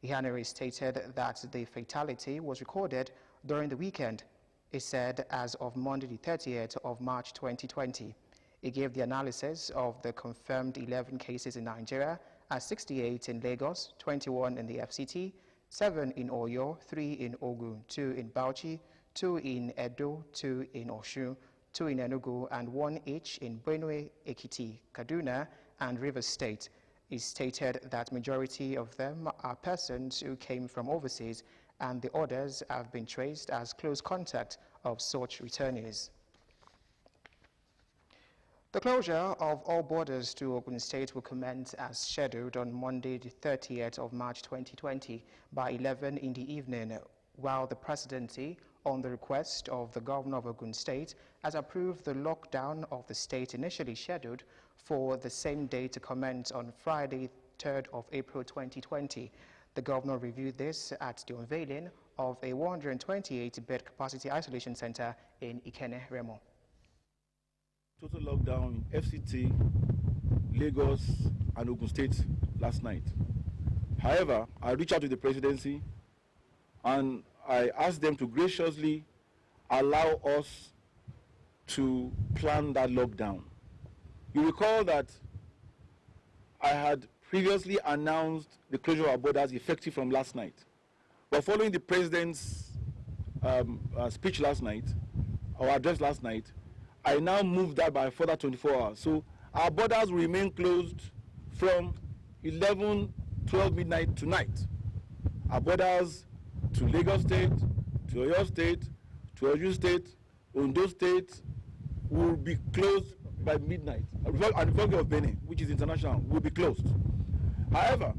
Ihanere stated that the fatality was recorded during the weekend. It said as of Monday the 30th of March 2020. It gave the analysis of the confirmed 11 cases in Nigeria as 68 in Lagos, 21 in the FCT, 7 in Oyo, 3 in Ogun, 2 in Bauchi, 2 in Edo, 2 in Osun, 2 in Enugu, and 1 each in Benue, Ekiti, Kaduna, and Rivers State. It stated that majority of them are persons who came from overseas, and the others have been traced as close contact of such returnees. The closure of all borders to Ogun State will commence as scheduled on Monday, the 30th of March 2020 by 11 in the evening, while the presidency, on the request of the governor of Ogun State, has approved the lockdown of the state initially scheduled for the same day to commence on Friday, 3rd of April 2020. The governor reviewed this at the unveiling of a 128-bed capacity isolation center in Ikene, Remo. Total lockdown in FCT, Lagos, and Ogun State last night. However, I reached out to the presidency and I asked them to graciously allow us to plan that lockdown. You recall that I had previously announced the closure of our borders effective from last night. But following the president's speech last night, or address last night, I now moved that by a further 24 hours. So our borders will remain closed from 11, 12 midnight tonight. Our borders to Lagos State, to Oyo State, to Oyo State, Ondo State will be closed by midnight. And the Republic of Benin, which is international, will be closed. However,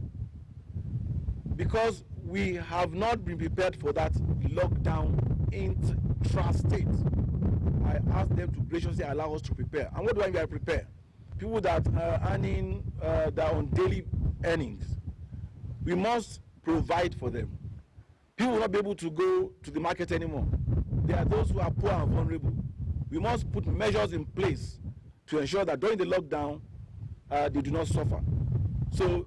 because we have not been prepared for that lockdown intra-state, I asked them to graciously allow us to prepare. And what do I mean by prepare? People that are earning that are on daily earnings, we must provide for them. People will not be able to go to the market anymore. There are those who are poor and vulnerable. We must put measures in place to ensure that during the lockdown, they do not suffer. So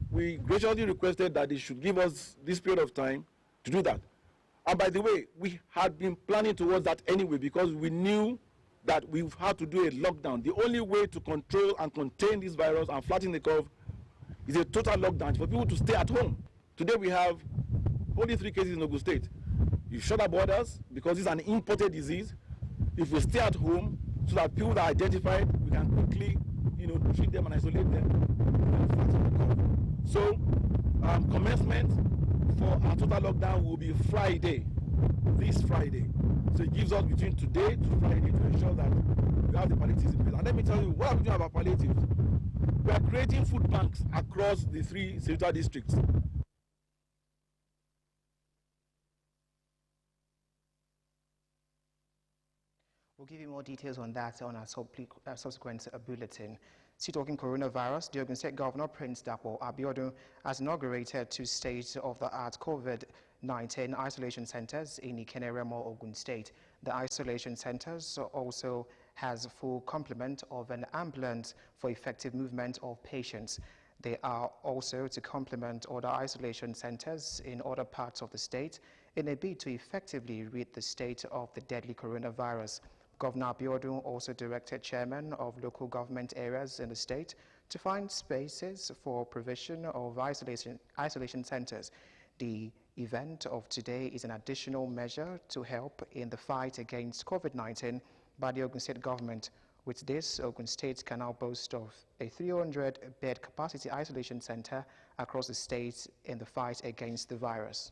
we graciously requested that they should give us this period of time to do that. And by the way, we had been planning towards that anyway because we knew that we've had to do a lockdown. The only way to control and contain this virus and flatten the curve is a total lockdown for people to stay at home. Today we have only 3 cases in Ogun State. You shut our borders because it's an imported disease. If we stay at home so that people that are identified, we can quickly, treat them and isolate them and flatten the curve. So commencement for our total lockdown will be Friday, this Friday. So it gives us between today to Friday to ensure that we have the palliatives in place. And let me tell you, what are we doing about palliatives? We are creating food banks across the 3 senatorial districts. We'll give you more details on that on our subsequent bulletin. Still talking coronavirus, the Ogun State Governor Prince Dapo Abiodun has inaugurated 2 state-of-the-art COVID-19 isolation centers in Ikene, Remo, Ogun State. The isolation centers also has a full complement of an ambulance for effective movement of patients. They are also to complement other isolation centers in other parts of the state in a bid to effectively rid the state of the deadly coronavirus. Governor Abiodun also directed chairmen of local government areas in the state to find spaces for provision of isolation centers. The event of today is an additional measure to help in the fight against COVID-19 by the Ogun State government. With this, Ogun State can now boast of a 300-bed capacity isolation center across the state in the fight against the virus.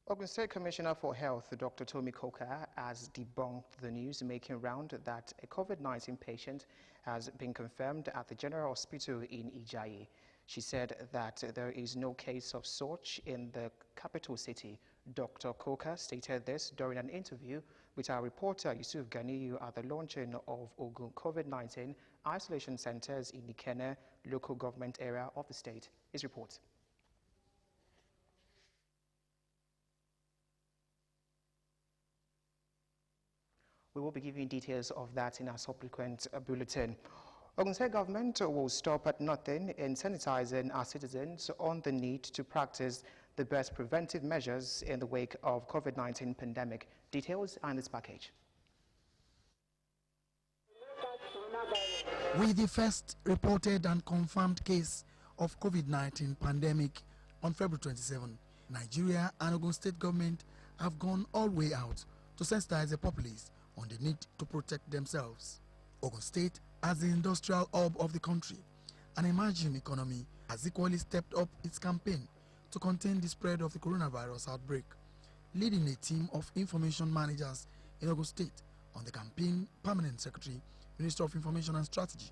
Ogun State Commissioner for Health, Dr. Tomi Koka, has debunked the news making round that a COVID-19 patient has been confirmed at the General Hospital in Ijayi. She said that there is no case of such in the capital city. Dr. Koka stated this during an interview with our reporter Yusuf Ganiyu at the launching of Ogun COVID-19 isolation centers in Ikene local government area of the state. His report. We will be giving details of that in our subsequent bulletin. Ogun State government will stop at nothing in sanitizing our citizens on the need to practice the best preventive measures in the wake of COVID-19 pandemic. Details are in this package. With the first reported and confirmed case of COVID-19 pandemic on February 27, Nigeria and Ogun State government have gone all way out to sensitize the populace on the need to protect themselves. Ogun State, as the industrial hub of the country, an emerging economy, has equally stepped up its campaign to contain the spread of the coronavirus outbreak. Leading a team of information managers in Ogun State on the campaign, Permanent Secretary, Minister of Information and Strategy,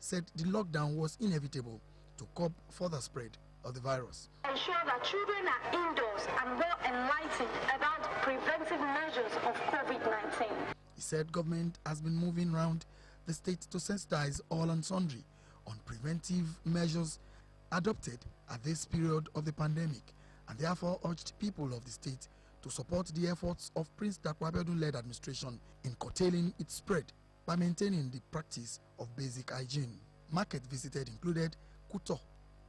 said the lockdown was inevitable to curb further spread of the virus. Ensure that children are indoors and well enlightened about preventive measures of COVID-19. He said government has been moving around the state to sensitize all and sundry on preventive measures adopted at this period of the pandemic, and therefore urged people of the state to support the efforts of Prince Dapo Abiodun-led administration in curtailing its spread by maintaining the practice of basic hygiene. Market visited included Kuto,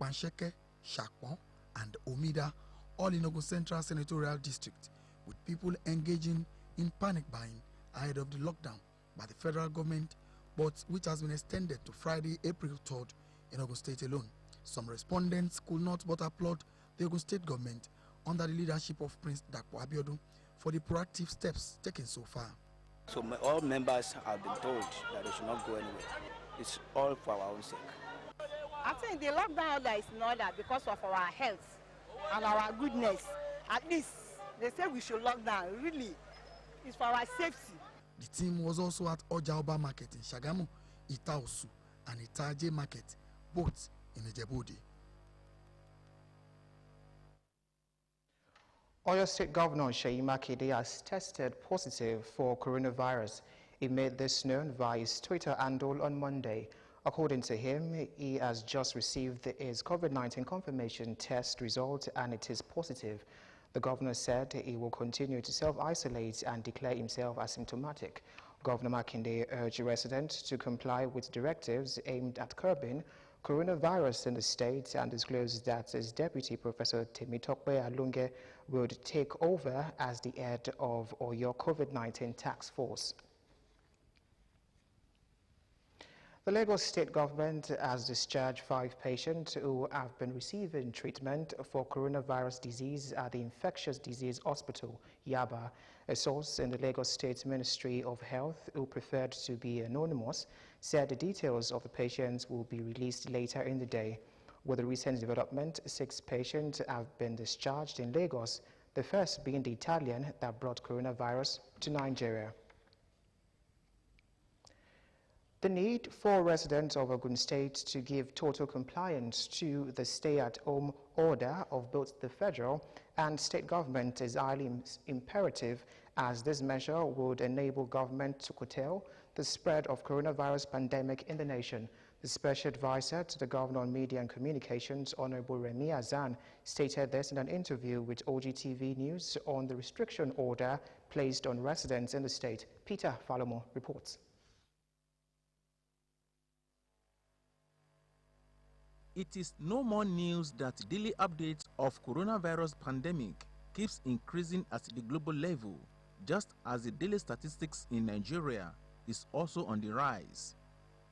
Pansheke, Shakpon, and Omida, all in Ogun Central Senatorial District, with people engaging in panic buying ahead of the lockdown by the federal government, but which has been extended to Friday, April 3rd in Ogun State alone. Some respondents could not but applaud the Ogun State government under the leadership of Prince Dapo Abiodun for the proactive steps taken so far. So all members have been told that they should not go anywhere. It's all for our own sake. I think the lockdown order is in order because of our health and our goodness. At least they say we should lock down. Really, it's for our safety. The team was also at Ojaoba Market in Shagamu, Itaosu, and Itaje Market, both in Ijebode. Oyo State Governor Seyi Makinde has tested positive for coronavirus. He made this known via his Twitter handle on Monday. According to him, he has just received his COVID-19 confirmation test result and it is positive. The governor said he will continue to self-isolate and declare himself asymptomatic. Governor Makinde urged residents to comply with directives aimed at curbing coronavirus in the state and disclosed that his deputy, Professor Temitope Alunge, would take over as the head of Oyo COVID-19 task force. The Lagos State government has discharged 5 patients who have been receiving treatment for coronavirus disease at the Infectious Disease Hospital, Yaba. A source in the Lagos State Ministry of Health, who preferred to be anonymous, said the details of the patients will be released later in the day. With the recent development, 6 patients have been discharged in Lagos, the first being the Italian that brought coronavirus to Nigeria. The need for residents of Ogun State to give total compliance to the stay-at-home order of both the federal and state government is highly imperative, as this measure would enable government to curtail the spread of coronavirus pandemic in the nation. The Special Advisor to the Governor on Media and Communications, Honorable Remi Azan, stated this in an interview with Ogtv News on the restriction order placed on residents in the state. Peter Falomo reports. It is no more news that daily updates of coronavirus pandemic keeps increasing at the global level, just as the daily statistics in Nigeria is also on the rise.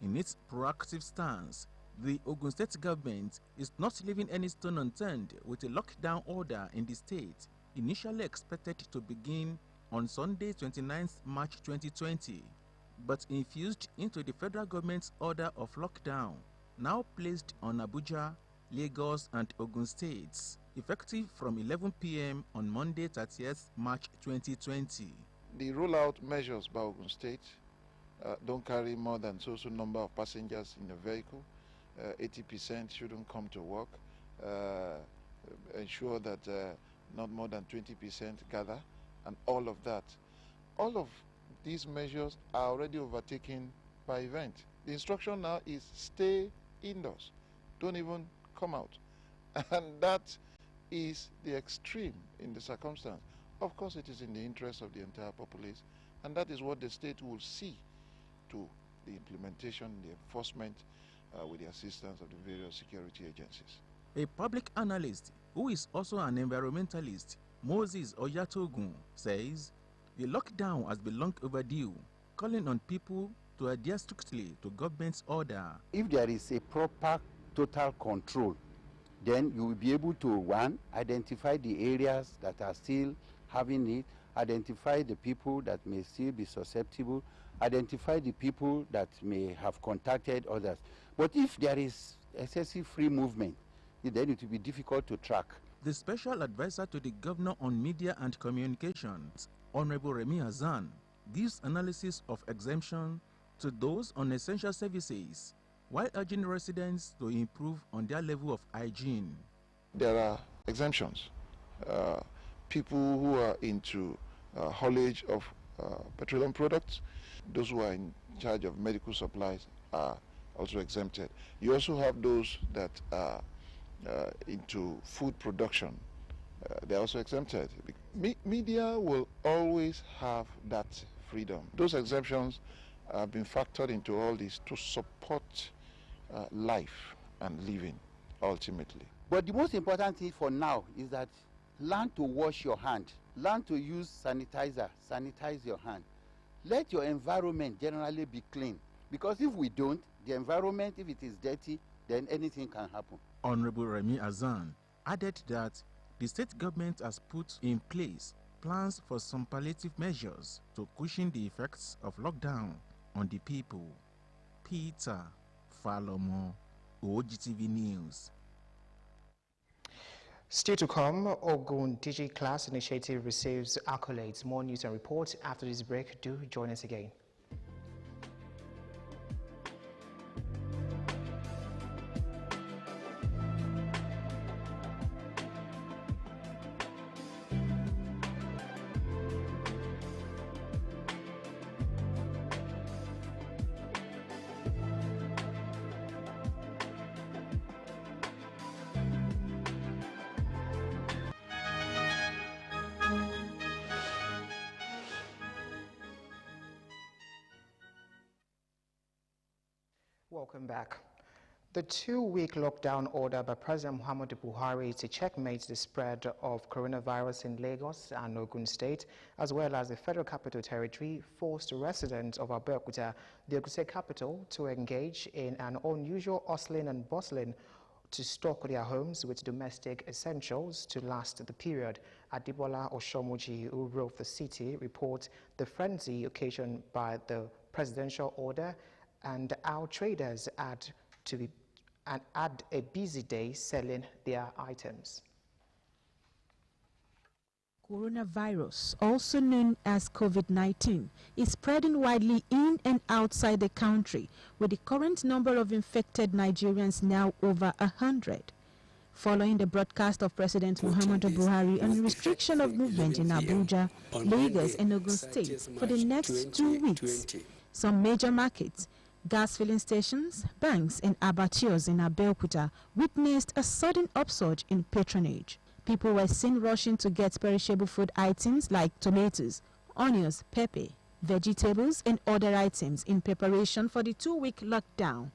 In its proactive stance, the Ogun State government is not leaving any stone unturned with a lockdown order in the state, initially expected to begin on Sunday 29th March 2020, but infused into the federal government's order of lockdown, now placed on Abuja, Lagos and Ogun states, effective from 11 p.m. on Monday 30th March 2020. The rollout measures by Ogun State don't carry more than so number of passengers in the vehicle. 80% shouldn't come to work. Ensure that not more than 20% gather, and all of that. All of these measures are already overtaken by event. The instruction now is stay indoors, don't even come out. And that is the extreme in the circumstance. Of course, it is in the interest of the entire populace, and that is what the state will see to the implementation, the enforcement, with the assistance of the various security agencies. A public analyst who is also an environmentalist, Moses Oyatogun, says the lockdown has been long overdue, calling on people to adhere strictly to government's order. If there is a proper total control, then you will be able to, one, identify the areas that are still having it, identify the people that may still be susceptible, identify the people that may have contacted others. But if there is excessive free movement, then it will be difficult to track. The special advisor to the governor on media and communications, Honorable Remi Azan, gives analysis of exemption to those on essential services, while urging residents to improve on their level of hygiene. There are exemptions. People who are into haulage of petroleum products, those who are in charge of medical supplies are also exempted. You also have those that are into food production. They're also exempted. Media will always have that freedom. Those exemptions have been factored into all this to support life and living, ultimately. But the most important thing for now is that learn to wash your hand. Learn to use sanitizer. Sanitize your hand. Let your environment generally be clean. Because if we don't, the environment, if it is dirty, then anything can happen. Honorable Remi Azan added that the state government has put in place plans for some palliative measures to cushion the effects of lockdown on the people. Peter Falomo, Ogtv News. Still to come, Ogun DigiClass initiative receives accolades. More news and reports after this break. Do join us again. Welcome back. The 2-week lockdown order by President Muhammadu Buhari to checkmate the spread of coronavirus in Lagos and Ogun State, as well as the Federal Capital Territory, forced residents of Abeokuta, the Ogun State capital, to engage in an unusual hustling and bustling to stock their homes with domestic essentials to last the period. Adibola Oshomuji, who wrote the city, reports the frenzy occasioned by the presidential order and how traders had a busy day selling their items. Coronavirus, also known as COVID-19, is spreading widely in and outside the country, with the current number of infected Nigerians now over 100. Following the broadcast of President Muhammadu Buhari on the restriction of movement in Abuja, Lagos and Ogun State for the next 2 weeks, some major markets, gas filling stations, banks and abattoirs in Abeokuta witnessed a sudden upsurge in patronage. People were seen rushing to get perishable food items like tomatoes, onions, pepper, vegetables and other items in preparation for the 2-week lockdown.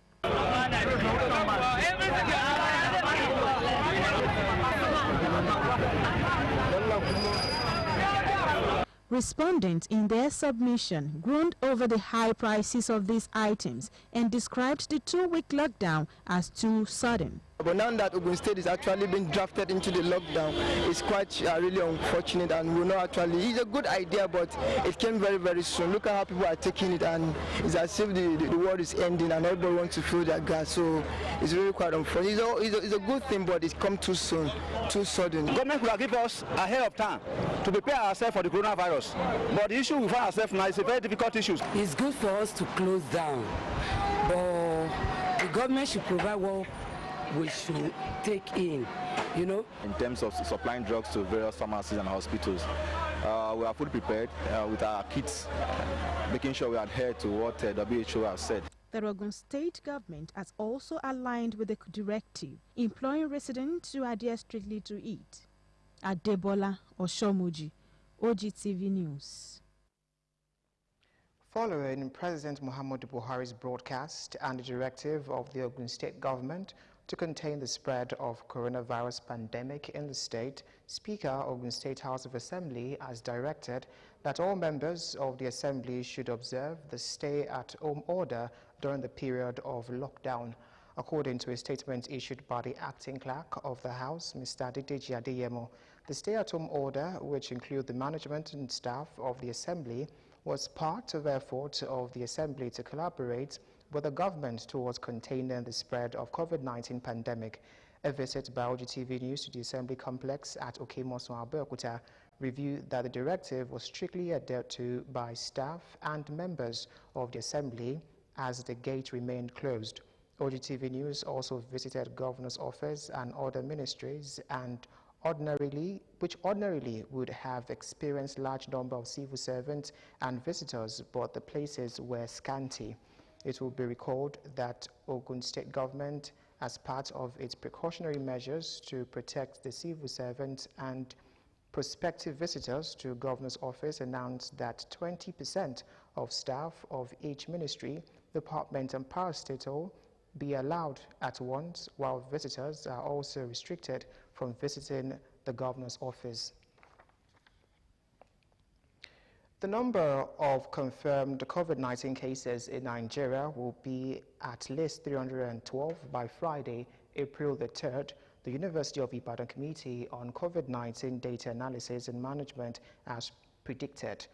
Respondents in their submission groaned over the high prices of these items and described the 2-week lockdown as too sudden. But now that Ogun State is actually being drafted into the lockdown, it's quite really unfortunate, and we're not actually, it's a good idea, but it came very, very soon. Look at how people are taking it, and it's as if the world is ending and everybody wants to fill their gas, so it's really quite unfortunate. It's a good thing, but it's come too soon, too sudden. Government will give us ahead of time to prepare ourselves for the coronavirus, but the issue we find ourselves now is a very difficult issue. It's good for us to close down, but the government should provide what we should take in, you know. In terms of supplying drugs to various pharmacies and hospitals, we are fully prepared with our kits, making sure we adhere to what WHO has said. The Ogun State government has also aligned with the directive, employing residents to adhere strictly to it. Adebola Oshomuji, Ogtv News. Following President Muhammadu Buhari's broadcast and the directive of the Ogun State government to contain the spread of coronavirus pandemic in the state, Speaker Ogun State House of Assembly has directed that all members of the Assembly should observe the stay-at-home order during the period of lockdown. According to a statement issued by the acting clerk of the House, Mr. Adedeji Adeyemo, the stay-at-home order, which include the management and staff of the Assembly, was part of efforts of the Assembly to collaborate with the government towards containing the spread of COVID-19 pandemic. A visit by Ogtv News to the Assembly complex at Okemoso, Abeokuta reviewed that the directive was strictly adhered to by staff and members of the Assembly as the gate remained closed. Ogtv News also visited Governor's office and other ministries which ordinarily would have experienced large number of civil servants and visitors, but the places were scanty. It will be recalled that Ogun State government, as part of its precautionary measures to protect the civil servants and prospective visitors to Governor's office, announced that 20% of staff of each ministry, department and parastatal be allowed at once, while visitors are also restricted from visiting the Governor's office. The number of confirmed COVID-19 cases in Nigeria will be at least 312 by Friday, April the 3rd. The University of Ibadan Committee on COVID-19 Data Analysis and Management has predicted.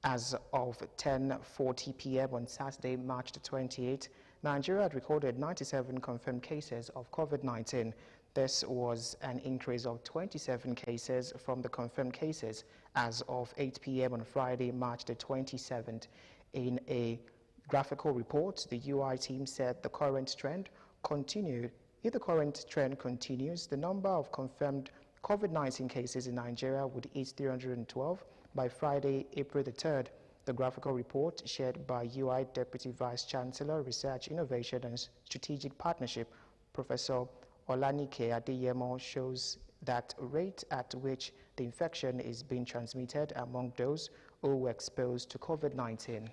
As of 10:40 p.m. on Saturday, March the 28th, Nigeria had recorded 97 confirmed cases of COVID-19. This was an increase of 27 cases from the confirmed cases as of 8 p.m. on Friday, March the 27th. In a graphical report, the UI team said the current trend continued. If the current trend continues, the number of confirmed COVID-19 cases in Nigeria would hit 312 by Friday, April the 3rd. The graphical report shared by UI Deputy Vice Chancellor, Research, Innovation and Strategic Partnership, Professor Olanike Adeyemo, shows that rate at which the infection is being transmitted among those who were exposed to COVID-19.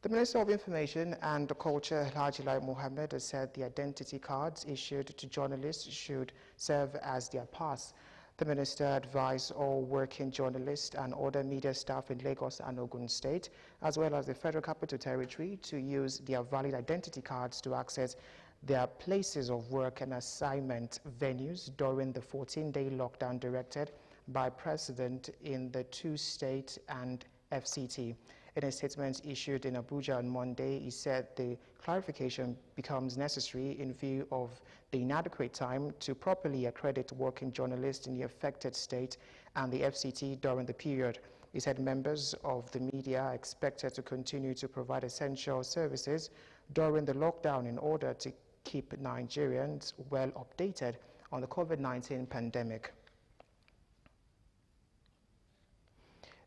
The Minister of Information and Culture, Haji Lai Mohammed, has said the identity cards issued to journalists should serve as their pass. The minister advised all working journalists and other media staff in Lagos and Ogun State, as well as the Federal Capital Territory, to use their valid identity cards to access their places of work and assignment venues during the 14-day lockdown directed by President in the two states and FCT. In a statement issued in Abuja on Monday, he said the clarification becomes necessary in view of the inadequate time to properly accredit working journalists in the affected state and the FCT during the period. He said members of the media are expected to continue to provide essential services during the lockdown in order to keep Nigerians well updated on the COVID-19 pandemic.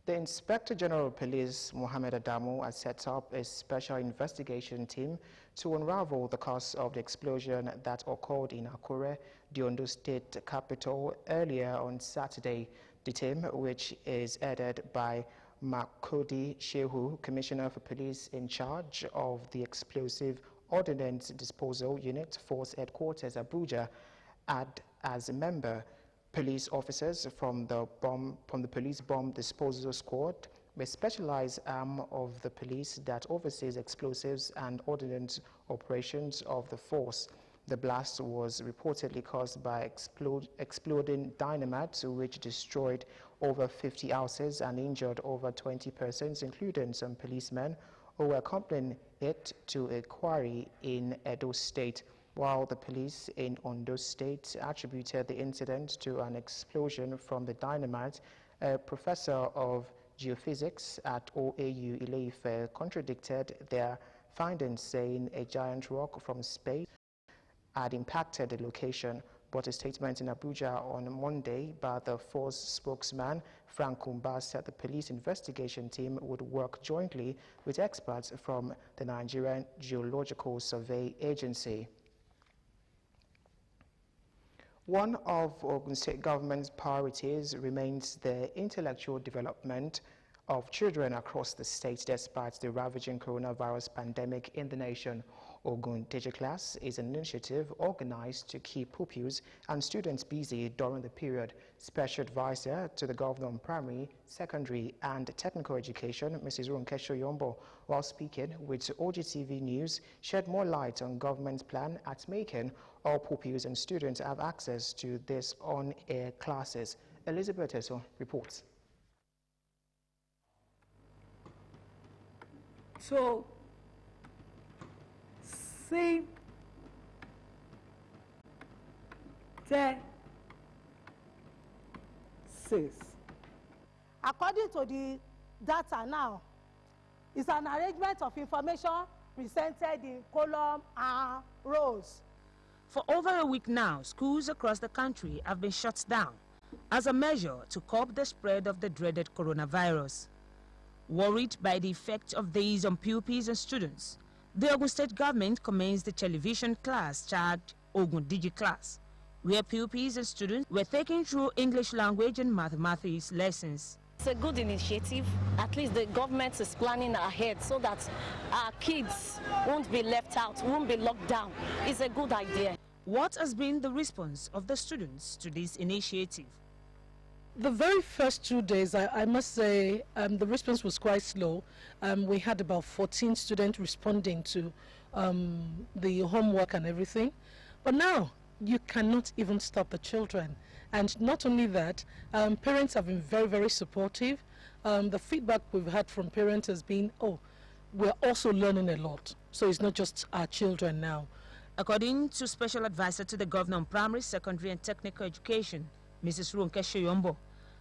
The Inspector General of Police, Mohammed Adamu, has set up a special investigation team to unravel the cause of the explosion that occurred in Akure, the Ondo State capital, earlier on Saturday. The team, which is headed by Makodi Shehu, Commissioner for Police in charge of the Explosive Ordnance Disposal Unit, Force Headquarters, Abuja, had as a member police officers from the Police Bomb Disposal Squad, a specialized arm of the police that oversees explosives and ordnance operations of the force. The blast was reportedly caused by exploding dynamite, which destroyed over 50 houses and injured over 20 persons, including some policemen who were accompanying it to a quarry in Edo State, while the police in Ondo State attributed the incident to an explosion from the dynamite. A professor of geophysics at OAU Ile-Ife contradicted their findings, saying a giant rock from space had impacted the location. But a statement in Abuja on Monday by the force spokesman, Frank Kumba, said the police investigation team would work jointly with experts from the Nigerian Geological Survey Agency. One of Ogun State government's priorities remains the intellectual development of children across the state despite the ravaging coronavirus pandemic in the nation. Ogun DigiClass is an initiative organized to keep pupils and students busy during the period. Special advisor to the governor on primary, secondary and technical education, Mrs. Runkesho Yombo, while speaking with Ogtv News, shed more light on government's plan at making all pupils and students have access to these on-air classes. Elizabeth Eso reports. So, see, according to the data now, it's an arrangement of information presented in column and rows. For over a week now, schools across the country have been shut down as a measure to curb the spread of the dreaded coronavirus. Worried by the effect of these on pupils and students, the Ogun State government commenced the television class tagged Ogun DigiClass, where pupils and students were taken through English language and mathematics lessons. It's a good initiative. At least the government is planning ahead so that our kids won't be left out, won't be locked down. It's a good idea. What has been the response of the students to this initiative? The very first 2 days, I must say, the response was quite slow. We had about 14 students responding to the homework and everything. But now, you cannot even stop the children. And not only that, parents have been very, very supportive. The feedback we've had from parents has been, oh, we're also learning a lot. So it's not just our children now. According to Special Advisor to the Governor on Primary, Secondary and Technical Education, Mrs. Runkesho Yombo,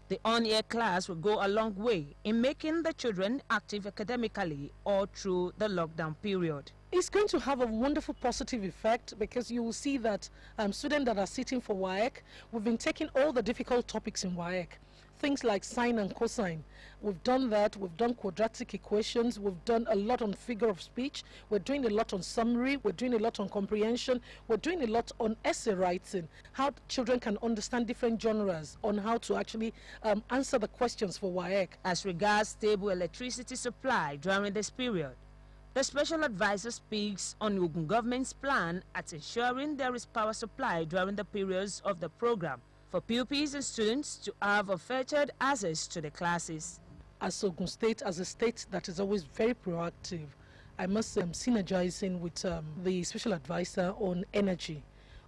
the on-air class will go a long way in making the children active academically all through the lockdown period. It's going to have a wonderful positive effect because you will see that students that are sitting for WAEC, we've been taking all the difficult topics in WAEC. Things like sine and cosine. We've done that, we've done quadratic equations, we've done a lot on figure of speech, we're doing a lot on summary, we're doing a lot on comprehension, we're doing a lot on essay writing, how children can understand different genres, on how to actually answer the questions for WAEC. As regards stable electricity supply during this period, the Special Advisor speaks on Ogun government's plan at ensuring there is power supply during the periods of the program for pupils and students to have unfettered access to the classes. As Ogun State, as a state that is always very proactive, I must say I'm synergizing with the Special Advisor on energy,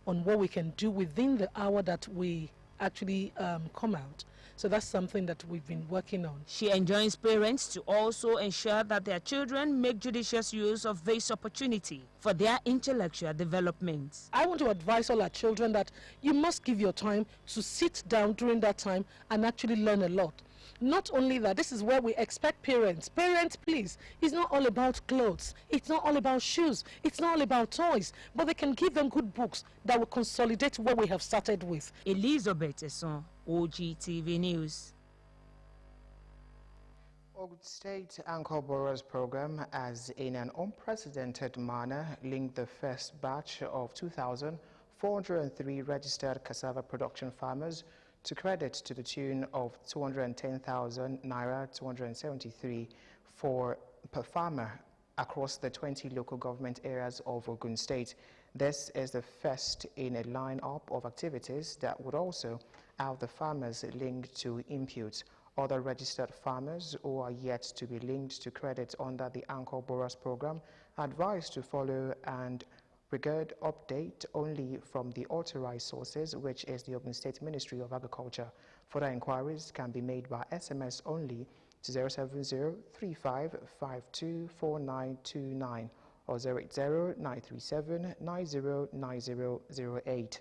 on what we can do within the hour that we actually come out. So that's something that we've been working on. She enjoins parents to also ensure that their children make judicious use of this opportunity for their intellectual development. I want to advise all our children that you must give your time to sit down during that time and actually learn a lot. Not only that, this is where we expect parents. Parents, please, it's not all about clothes. It's not all about shoes. It's not all about toys. But they can give them good books that will consolidate what we have started with. Elizabeth Esson, Ogtv News. Ogun State Anchor Borrowers Program has, in an unprecedented manner, linked the first batch of 2,403 registered cassava production farmers to credit to the tune of 210,000 naira 273 per farmer across the 20 local government areas of Ogun State. This is the first in a lineup of activities that would also have the farmers linked to inputs. Other registered farmers who are yet to be linked to credit under the Anchor Borrowers Program are advised to follow and regard update only from the authorized sources, which is the Ogun State Ministry of Agriculture. Further inquiries can be made by SMS only to 070-3552-4929 or 080-937-909008.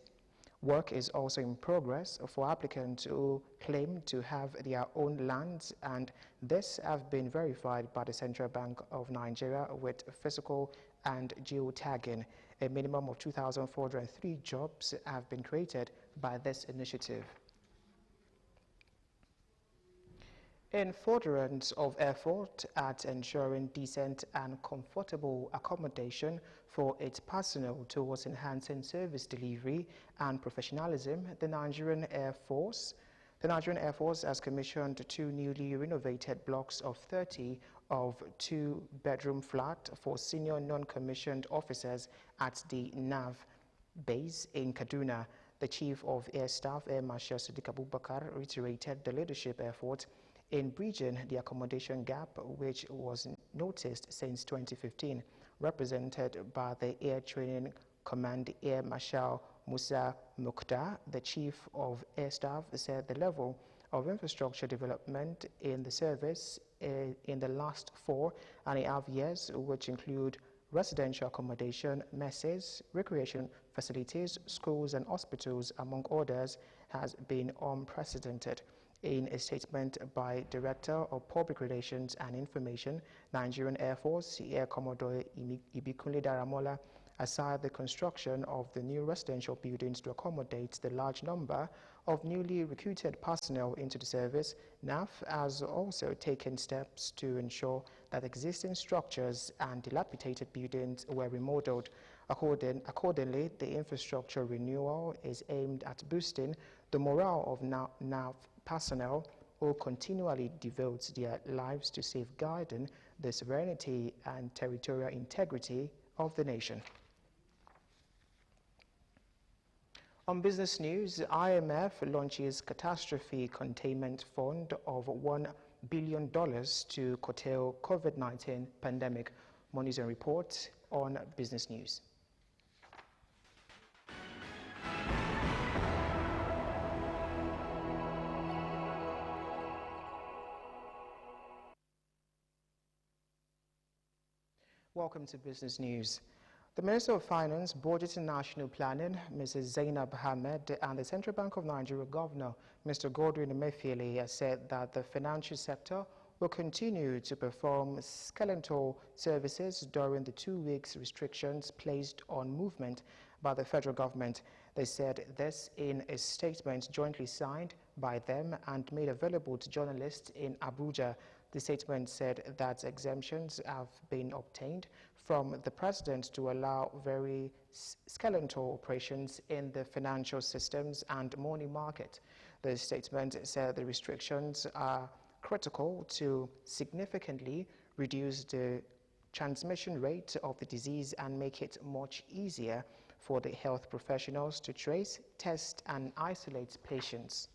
Work is also in progress for applicants who claim to have their own lands, and this have been verified by the Central Bank of Nigeria with physical and geotagging. A minimum of 2,403 jobs have been created by this initiative. In furtherance of effort at ensuring decent and comfortable accommodation for its personnel towards enhancing service delivery and professionalism, the Nigerian Air Force has commissioned 2 newly renovated blocks of 30 of 2-bedroom flat for senior non-commissioned officers at the NAV base in Kaduna. The Chief of Air Staff, Air Marshal Sadiq Abubakar, reiterated the leadership effort in bridging the accommodation gap, which was noticed since 2015, represented by the Air Training Command Air Marshal Musa Mukhtar. The Chief of Air Staff said the level of infrastructure development in the service in the last 4.5 years, which include residential accommodation, messes, recreation facilities, schools and hospitals, among others, has been unprecedented. In a statement by Director of Public Relations and Information, Nigerian Air Force, Air Commodore Ibikunle Daramola, aside the construction of the new residential buildings to accommodate the large number of newly recruited personnel into the service, NAF has also taken steps to ensure that existing structures and dilapidated buildings were remodeled. Accordingly, the infrastructure renewal is aimed at boosting the morale of NAF personnel who continually devote their lives to safeguarding the sovereignty and territorial integrity of the nation. On business news, IMF launches catastrophe containment fund of $1 billion to curtail COVID-19 pandemic. More news and reports on business news. Welcome to Business News. The Minister of Finance, Budget and National Planning, Mrs. Zainab Ahmed, and the Central Bank of Nigeria Governor, Mr. Godwin Emefiele, have said that the financial sector will continue to perform skeletal services during the 2 weeks restrictions placed on movement by the federal government. They said this in a statement jointly signed by them and made available to journalists in Abuja. The statement said that exemptions have been obtained from the president to allow very skeletal operations in the financial systems and money market. The statement said the restrictions are critical to significantly reduce the transmission rate of the disease and make it much easier for the health professionals to trace, test, and isolate patients.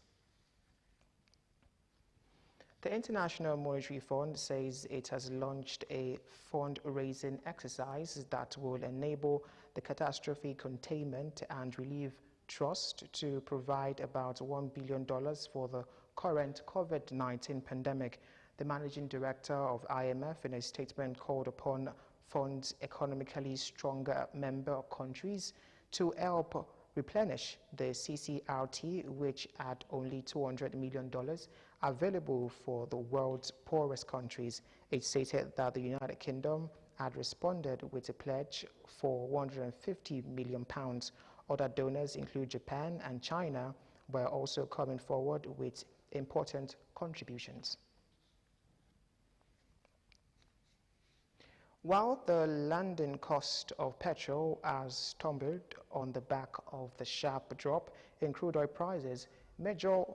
The International Monetary Fund says it has launched a fundraising exercise that will enable the Catastrophe Containment and Relief Trust to provide about $1 billion for the current COVID-19 pandemic. The managing director of IMF, in a statement, called upon fund's economically stronger member countries to help replenish the CCRT, which had only $200 million available for the world's poorest countries. It stated that the United Kingdom had responded with a pledge for £150 million. Other donors include Japan and China, were also coming forward with important contributions. While the landing cost of petrol has tumbled on the back of the sharp drop in crude oil prices, major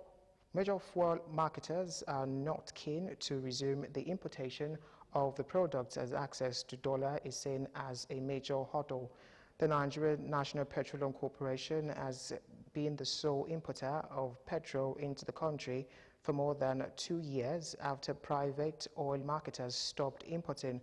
fuel marketers are not keen to resume the importation of the products, as access to dollar is seen as a major hurdle. The Nigerian National Petroleum Corporation has been the sole importer of petrol into the country for more than 2 years after private oil marketers stopped importing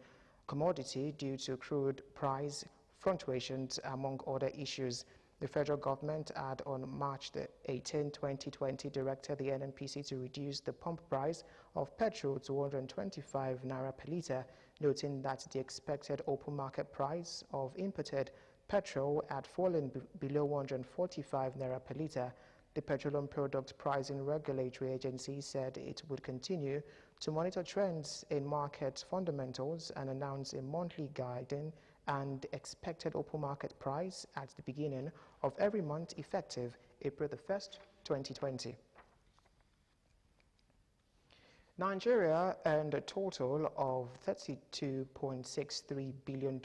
commodity due to crude price fluctuations, among other issues. The federal government had on March 18, 2020, directed the NNPC to reduce the pump price of petrol to 125 naira per litre, noting that the expected open market price of imported petrol had fallen below 145 naira per litre. The Petroleum Product Pricing Regulatory Agency said it would continue to monitor trends in market fundamentals and announce a monthly guiding and expected open market price at the beginning of every month, effective April 1st, 2020. Nigeria earned a total of $32.63 billion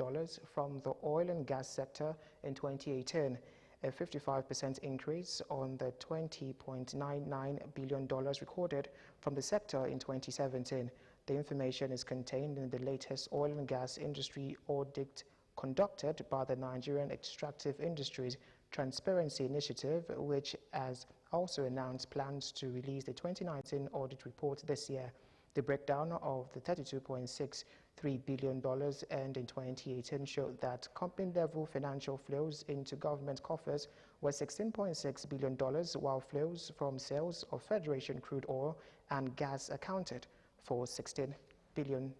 from the oil and gas sector in 2018, a 55% increase on the $20.99 billion recorded from the sector in 2017. The information is contained in the latest oil and gas industry audit conducted by the Nigerian Extractive Industries Transparency Initiative, which has also announced plans to release the 2019 audit report this year. The breakdown of the $32.63 billion earned in 2018 showed that company-level financial flows into government coffers were $16.6 billion, while flows from sales of Federation crude oil and gas accounted for $16 billion.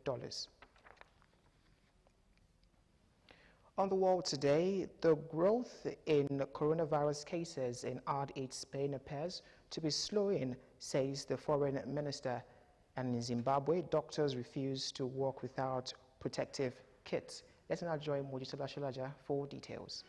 On the world today, the growth in coronavirus cases in Hard-hit Spain appears to be slowing, says the foreign minister. And in Zimbabwe, doctors refuse to work without protective kits. Let's now join Mojisola Shalaja for details.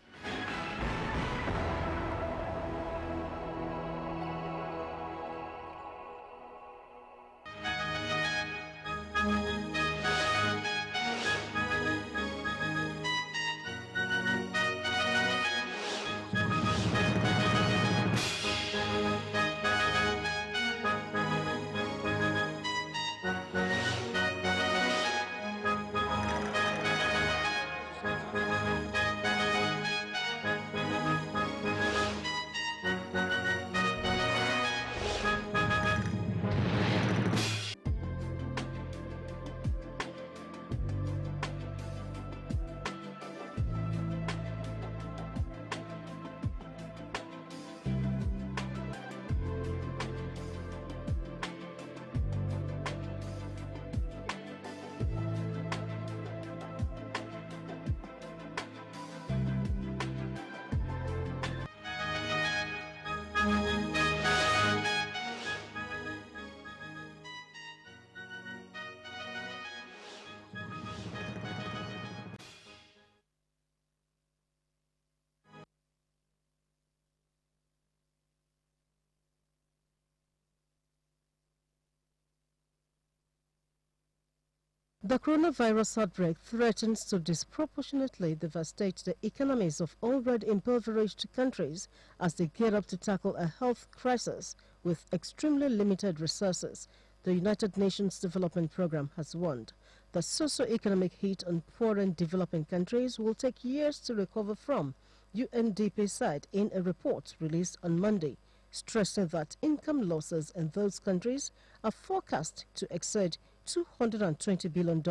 The coronavirus outbreak threatens to disproportionately devastate the economies of already impoverished countries as they gear up to tackle a health crisis with extremely limited resources. The United Nations Development Programme has warned the socio-economic hit on poor and developing countries will take years to recover from, UNDP said in a report released on Monday, stressing that income losses in those countries are forecast to exceed $220 billion.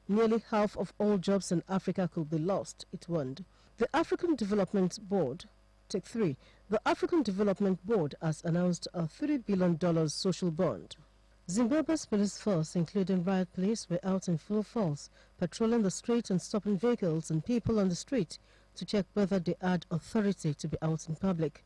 Nearly half of all jobs in Africa could be lost, it warned. The African Development Board, Take 3, the African Development Board has announced a $3 billion social bond. Zimbabwe's police force, including riot police, were out in full force, patrolling the streets and stopping vehicles and people on the street to check whether they had authority to be out in public.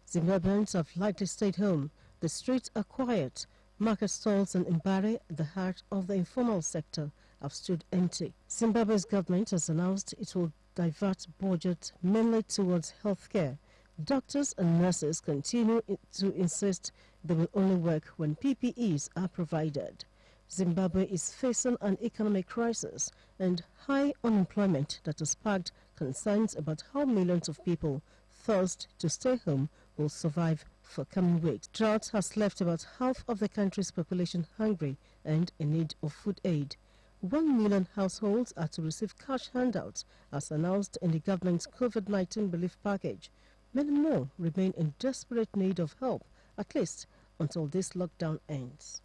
Zimbabweans have likely stayed home. The streets are quiet. Market stalls in Mbare, the heart of the informal sector, have stood empty. Zimbabwe's government has announced it will divert budget mainly towards healthcare. Doctors and nurses continue to insist they will only work when PPEs are provided. Zimbabwe is facing an economic crisis and high unemployment that has sparked concerns about how millions of people forced to stay home will survive for coming weeks. Drought has left about half of the country's population hungry and in need of food aid. 1 million households are to receive cash handouts as announced in the government's COVID-19 relief package. Many more remain in desperate need of help, at least until this lockdown ends.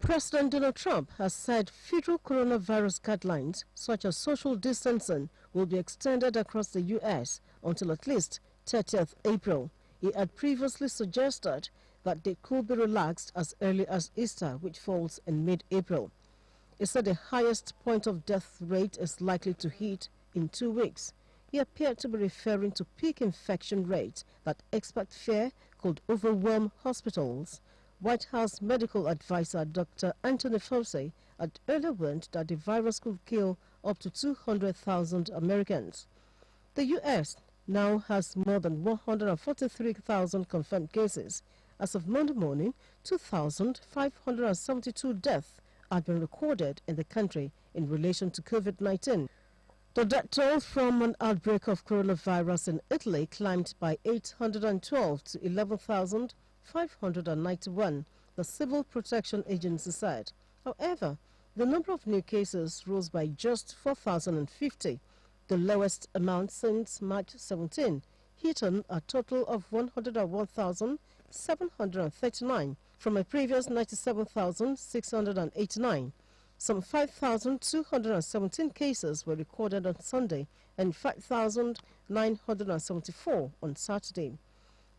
President Donald Trump has said federal coronavirus guidelines such as social distancing will be extended across the U.S. until at least 30th April. He had previously suggested that they could be relaxed as early as Easter, which falls in mid-April. He said the highest point of death rate is likely to hit in 2 weeks. He appeared to be referring to peak infection rates that experts fear could overwhelm hospitals. White House medical advisor Dr. Anthony Fauci had earlier warned that the virus could kill up to 200,000 Americans. The U.S. now has more than 143,000 confirmed cases As of Monday morning, 2,572 deaths had been recorded in the country in relation to COVID-19. The death toll from an outbreak of coronavirus in Italy climbed by 812 to 11,591, the Civil Protection Agency said. However, the number of new cases rose by just 4,050, the lowest amount since March 17, hitting a total of 101,739 from a previous 97,689. Some 5,217 cases were recorded on Sunday and 5,974 on Saturday.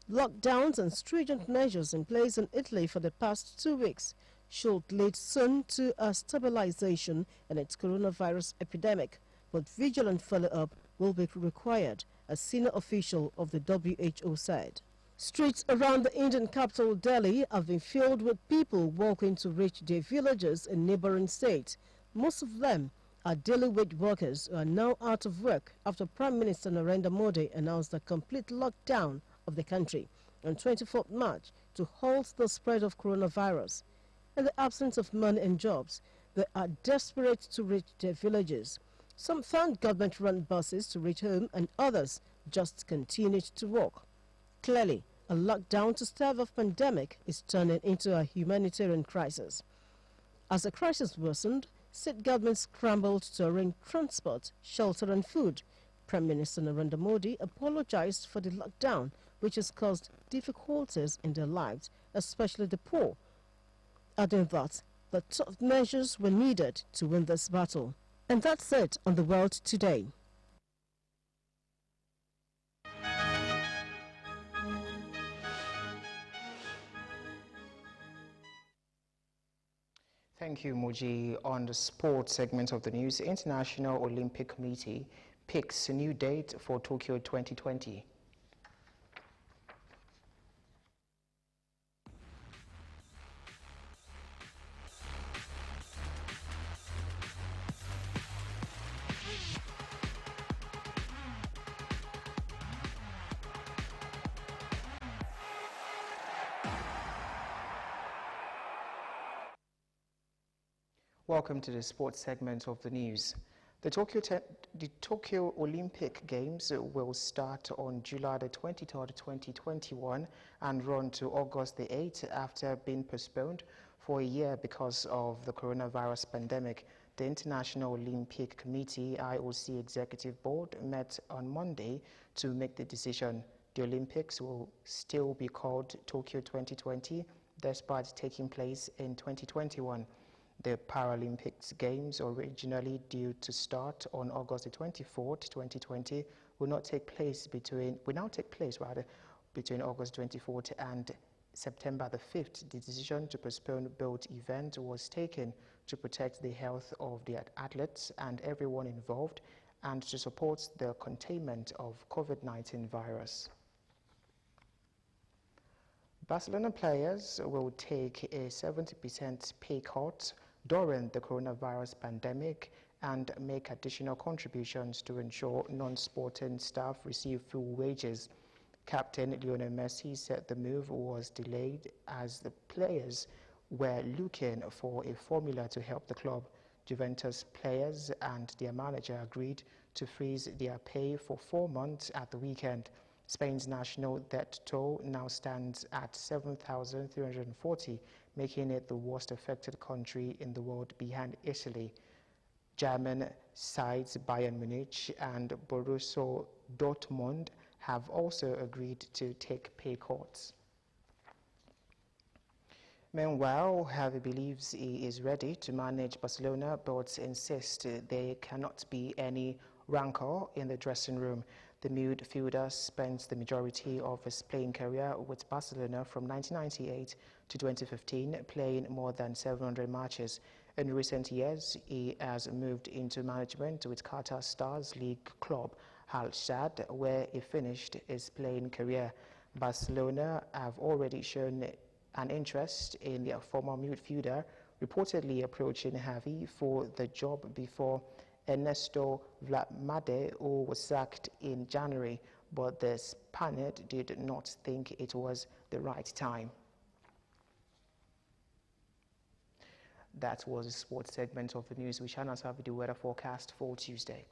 Lockdowns and stringent measures in place in Italy for the past 2 weeks should lead soon to a stabilization in its coronavirus epidemic, but vigilant follow-up will be required, a senior official of the WHO said. Streets around the Indian capital Delhi have been filled with people walking to reach their villages in neighboring states. Most of them are daily wage workers who are now out of work after Prime Minister Narendra Modi announced a complete lockdown of the country on 24th March to halt the spread of coronavirus. In the absence of money and jobs, they are desperate to reach their villages. Some found government-run buses to reach home and others just continued to walk. Clearly, a lockdown to stave off pandemic is turning into a humanitarian crisis. As the crisis worsened, state governments scrambled to arrange transport, shelter and food. Prime Minister Narendra Modi apologized for the lockdown, which has caused difficulties in their lives, especially the poor, adding that the tough measures were needed to win this battle. And that's it on The World Today. Thank you, Muji. On the sports segment of the news, the International Olympic Committee picks a new date for Tokyo 2020. Welcome to the sports segment of the news. The Tokyo Olympic Games will start on July the 23rd, 2021 and run to August the 8th after being postponed for a year because of the coronavirus pandemic. The International Olympic Committee (IOC) Executive Board met on Monday to make the decision. The Olympics will still be called Tokyo 2020 despite taking place in 2021. The Paralympics Games, originally due to start on August the 24th, 2020, will now take place between August 24th and September the 5th. The decision to postpone both events was taken to protect the health of the athletes and everyone involved and to support the containment of COVID-19 virus. Barcelona players will take a 70% pay cut during the coronavirus pandemic and make additional contributions to ensure non-sporting staff receive full wages. Captain Lionel Messi said the move was delayed as the players were looking for a formula to help the club. Juventus players and their manager agreed to freeze their pay for 4 months at the weekend. Spain's national debt toll now stands at 7,340, making it the worst affected country in the world behind Italy. German sides Bayern Munich and Borussia Dortmund have also agreed to take pay cuts. Meanwhile, Javi believes he is ready to manage Barcelona, but insists there cannot be any rancor in the dressing room. The midfielder spent the majority of his playing career with Barcelona from 1998 to 2015, playing more than 700 matches. In recent years, he has moved into management with Qatar Stars League club Al Sadd, where he finished his playing career. Barcelona have already shown an interest in their former midfielder, reportedly approaching Javi for the job before Ernesto Valverde, who was sacked in January, but the Spaniard did not think it was the right time. That was the sports segment of the news. We shall now have the weather forecast for Tuesday.